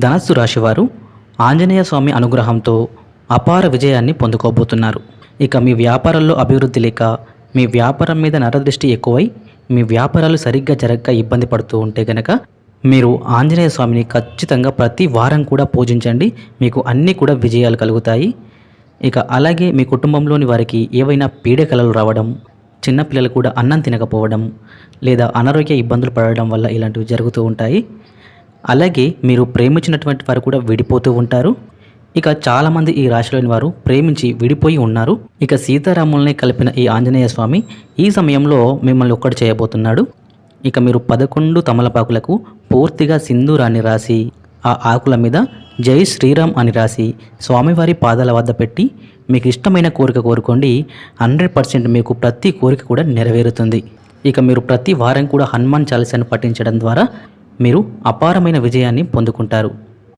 ధనస్సు రాశివారు ఆంజనేయ స్వామి అనుగ్రహంతో అపార విజయాన్ని పొందుకోబోతున్నారు. ఇక మీ వ్యాపారంలో అభివృద్ధి లేక మీ వ్యాపారం మీద నరదృష్టి ఎక్కువై మీ వ్యాపారాలు సరిగ్గా జరగక ఇబ్బంది పడుతూ ఉంటే గనక మీరు ఆంజనేయ స్వామిని ఖచ్చితంగా ప్రతి వారం కూడా పూజించండి. మీకు అన్నీ కూడా విజయాలు కలుగుతాయి. ఇక అలాగే మీ కుటుంబంలోని వారికి ఏవైనా పీడకలలు రావడం, చిన్నపిల్లలు కూడా అన్నం తినకపోవడం లేదా అనారోగ్య ఇబ్బందులు పడడం వల్ల ఇలాంటివి జరుగుతూ ఉంటాయి. అలాగే మీరు ప్రేమించినటువంటి వారు కూడా విడిపోతూ ఉంటారు. ఇక చాలామంది ఈ రాశిలోని వారు ప్రేమించి విడిపోయి ఉన్నారు. ఇక సీతారాముల్ని కలిపిన ఈ ఆంజనేయ స్వామి ఈ సమయంలో మిమ్మల్ని ఒక్కటి చేయబోతున్నాడు. ఇక మీరు 11 తమలపాకులకు పూర్తిగా సింధూరాన్ని రాసి ఆ ఆకుల మీద జై శ్రీరామ్ అని రాసి స్వామివారి పాదాల వద్ద పెట్టి మీకు ఇష్టమైన కోరిక కోరుకోండి. 100% మీకు ప్రతి కోరిక కూడా నెరవేరుతుంది. ఇక మీరు ప్రతి వారం కూడా హనుమాన్ చాలీసాను పఠించడం ద్వారా మీరు అపారమైన విజయాన్ని పొందుకుంటారు.